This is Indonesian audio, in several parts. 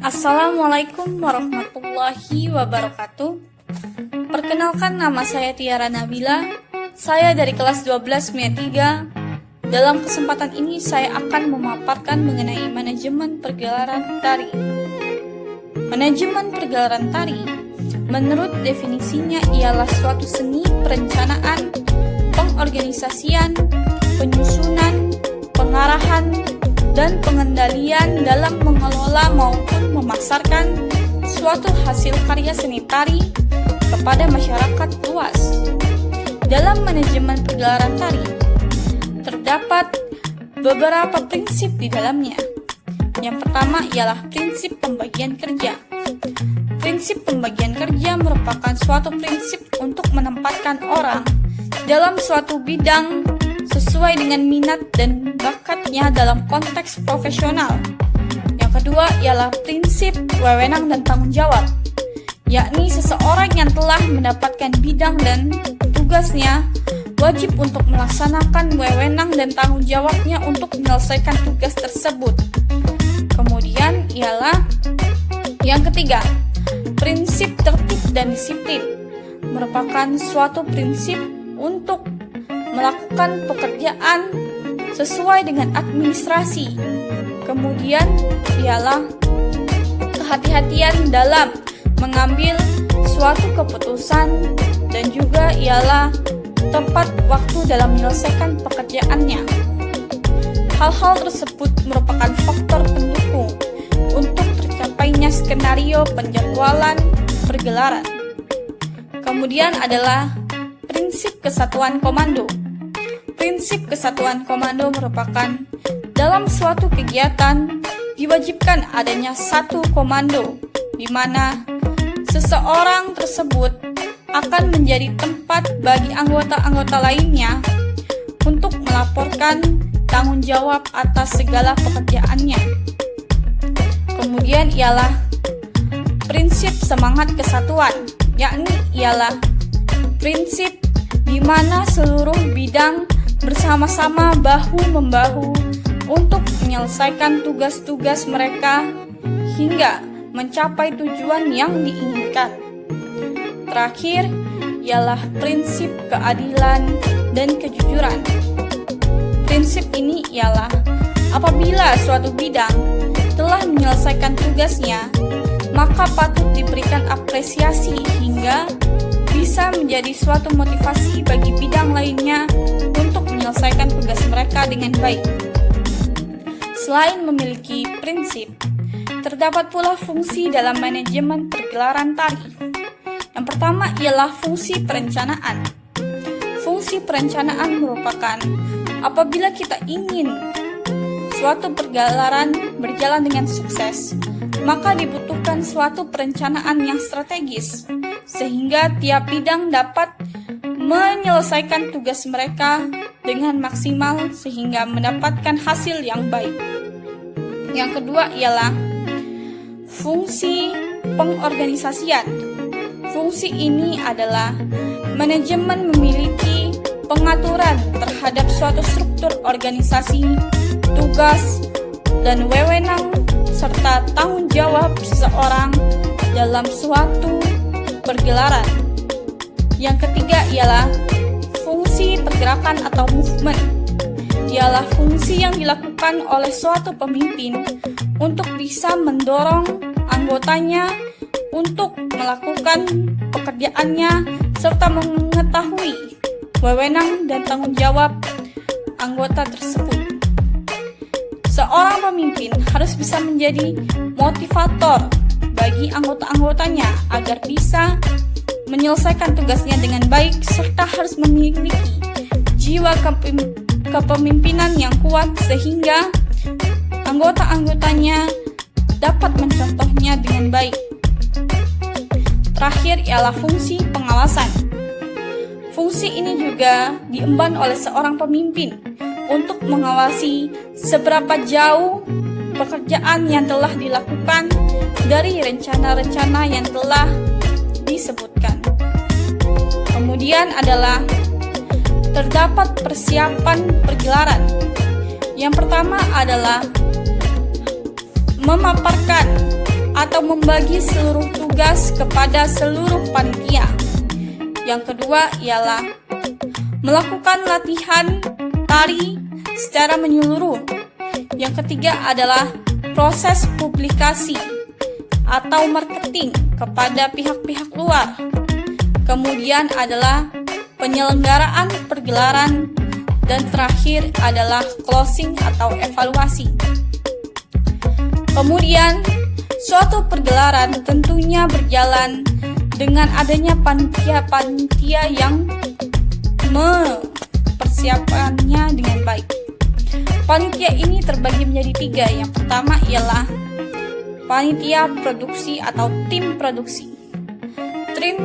Assalamualaikum warahmatullahi wabarakatuh. Perkenalkan, nama saya Tiara Nabila. Saya dari kelas 12 MIA 3. Dalam kesempatan ini saya akan memaparkan mengenai manajemen pergelaran tari. Manajemen pergelaran tari, menurut definisinya, ialah suatu seni perencanaan, pengorganisasian, penyusunan, pengarahan, dan pengendalian dalam mengelola maupun memasarkan suatu hasil karya seni tari kepada masyarakat luas. Dalam manajemen pergelaran tari, terdapat beberapa prinsip di dalamnya. Yang pertama ialah prinsip pembagian kerja. Prinsip pembagian kerja merupakan suatu prinsip untuk menempatkan orang dalam suatu bidang sesuai dengan minat dan bakatnya dalam konteks profesional. Yang kedua ialah prinsip wewenang dan tanggung jawab, yakni seseorang yang telah mendapatkan bidang dan tugasnya wajib untuk melaksanakan wewenang dan tanggung jawabnya untuk menyelesaikan tugas tersebut. Kemudian ialah yang ketiga, prinsip tertib dan disiplin, merupakan suatu prinsip untuk melakukan pekerjaan sesuai dengan administrasi. Kemudian ialah kehati-hatian dalam mengambil suatu keputusan, dan juga ialah tepat waktu dalam menyelesaikan pekerjaannya. Hal-hal tersebut merupakan faktor pendukung untuk tercapainya skenario penjadwalan pergelaran. Kemudian adalah prinsip kesatuan komando. Prinsip kesatuan komando merupakan dalam suatu kegiatan diwajibkan adanya satu komando, di mana seseorang tersebut akan menjadi tempat bagi anggota-anggota lainnya untuk melaporkan tanggung jawab atas segala pekerjaannya. Kemudian ialah prinsip semangat kesatuan, yakni ialah prinsip di mana seluruh bidang bersama-sama bahu-membahu untuk menyelesaikan tugas-tugas mereka hingga mencapai tujuan yang diinginkan. Terakhir ialah prinsip keadilan dan kejujuran. Prinsip ini ialah apabila suatu bidang telah menyelesaikan tugasnya, maka patut diberikan apresiasi hingga bisa menjadi suatu motivasi bagi bidang lainnya untuk menyelesaikan tugas mereka dengan baik. Selain memiliki prinsip, terdapat pula fungsi dalam manajemen pergelaran tari. Yang pertama ialah fungsi perencanaan. Fungsi perencanaan merupakan apabila kita ingin suatu pergelaran berjalan dengan sukses, maka dibutuhkan suatu perencanaan yang strategis, sehingga tiap bidang dapat menyelesaikan tugas mereka dengan maksimal sehingga mendapatkan hasil yang baik. Yang kedua ialah fungsi pengorganisasian. Fungsi ini adalah manajemen memiliki pengaturan terhadap suatu struktur organisasi, tugas, dan wewenang serta tanggung jawab seseorang dalam suatu pergelaran. Yang ketiga ialah fungsi pergerakan atau movement. Ialah fungsi yang dilakukan oleh suatu pemimpin untuk bisa mendorong anggotanya untuk melakukan pekerjaannya serta mengetahui wewenang dan tanggung jawab anggota tersebut. Seorang pemimpin harus bisa menjadi motivator bagi anggota-anggotanya agar bisa menyelesaikan tugasnya dengan baik, serta harus memiliki jiwa kepemimpinan yang kuat sehingga anggota-anggotanya dapat mencontohnya dengan baik. Terakhir ialah fungsi pengawasan. Fungsi ini juga diemban oleh seorang pemimpin untuk mengawasi seberapa jauh pekerjaan yang telah dilakukan dari rencana-rencana yang telah disebutkan. Kemudian adalah terdapat persiapan pergelaran. Yang pertama adalah memaparkan atau membagi seluruh tugas kepada seluruh panitia. Yang kedua ialah melakukan latihan tari secara menyeluruh. Yang ketiga adalah proses publikasi atau marketing kepada pihak-pihak luar. Kemudian adalah penyelenggaraan pergelaran, dan terakhir adalah closing atau evaluasi. Kemudian, suatu pergelaran tentunya berjalan dengan adanya panitia-panitia yang mempersiapkannya dengan baik. Panitia ini terbagi menjadi 3. Yang pertama ialah panitia produksi atau tim produksi. Tim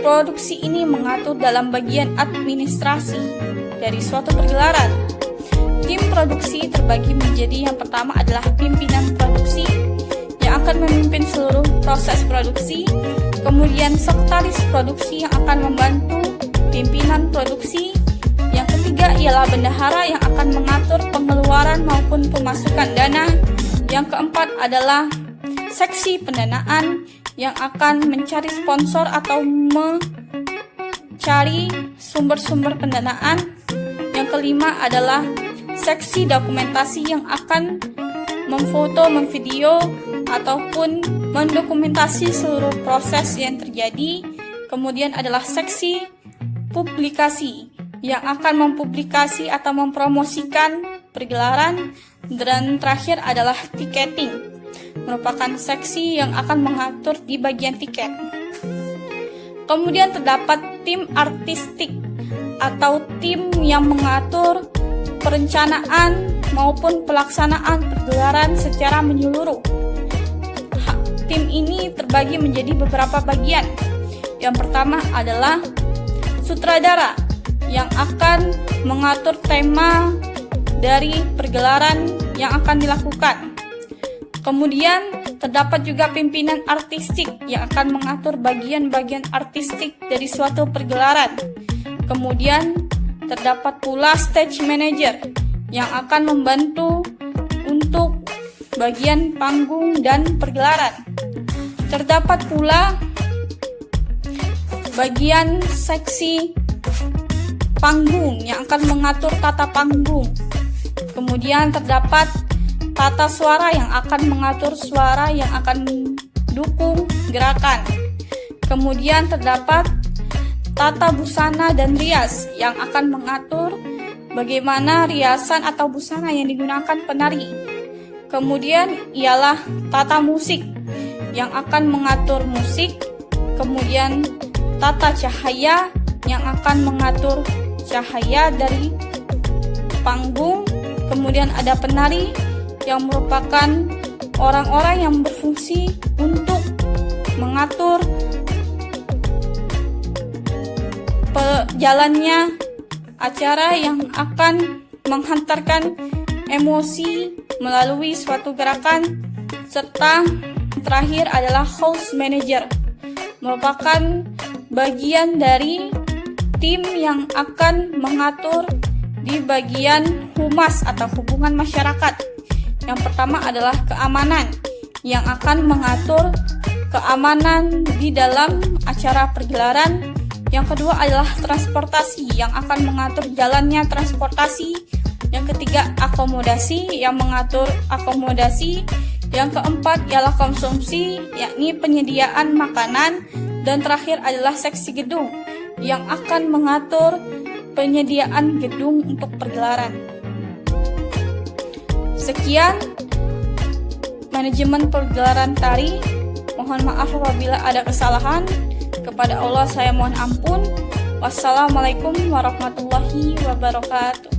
produksi ini mengatur dalam bagian administrasi dari suatu pergelaran. Tim produksi terbagi menjadi yang pertama adalah pimpinan produksi yang akan memimpin seluruh proses produksi, kemudian sekretaris produksi yang akan membantu pimpinan produksi. Yang ketiga ialah bendahara yang akan mengatur pengeluaran maupun pemasukan dana. Yang keempat adalah seksi pendanaan yang akan mencari sponsor atau mencari sumber-sumber pendanaan. Yang kelima adalah seksi dokumentasi yang akan memfoto, memvideo, ataupun mendokumentasi seluruh proses yang terjadi. Kemudian adalah seksi publikasi yang akan mempublikasi atau mempromosikan pergelaran. Dan terakhir adalah tiketing, merupakan seksi yang akan mengatur di bagian tiket. Kemudian terdapat tim artistik atau tim yang mengatur perencanaan maupun pelaksanaan pergelaran secara menyeluruh. Tim ini terbagi menjadi beberapa bagian. Yang pertama adalah sutradara yang akan mengatur tema dari pergelaran yang akan dilakukan. Kemudian terdapat juga pimpinan artistik yang akan mengatur bagian-bagian artistik dari suatu pergelaran. Kemudian terdapat pula stage manager yang akan membantu untuk bagian panggung dan pergelaran. Terdapat pula bagian seksi panggung yang akan mengatur tata panggung. Kemudian terdapat tata suara yang akan mengatur suara yang akan mendukung gerakan. Kemudian terdapat tata busana dan rias yang akan mengatur bagaimana riasan atau busana yang digunakan penari. Kemudian ialah tata musik yang akan mengatur musik. Kemudian tata cahaya yang akan mengatur cahaya dari panggung. Kemudian ada penari yang merupakan orang-orang yang berfungsi untuk mengatur jalannya acara yang akan menghantarkan emosi melalui suatu gerakan. Serta terakhir adalah house manager, merupakan bagian dari tim yang akan mengatur di bagian humas atau hubungan masyarakat. Yang pertama adalah keamanan yang akan mengatur keamanan di dalam acara pergelaran. Yang kedua adalah transportasi yang akan mengatur jalannya transportasi. Yang ketiga akomodasi yang mengatur akomodasi. Yang keempat ialah konsumsi, yakni penyediaan makanan. Dan terakhir adalah seksi gedung yang akan mengatur penyediaan gedung untuk pergelaran. Sekian manajemen pergelaran tari. Mohon maaf apabila ada kesalahan. Kepada Allah saya mohon ampun. Wassalamualaikum warahmatullahi wabarakatuh.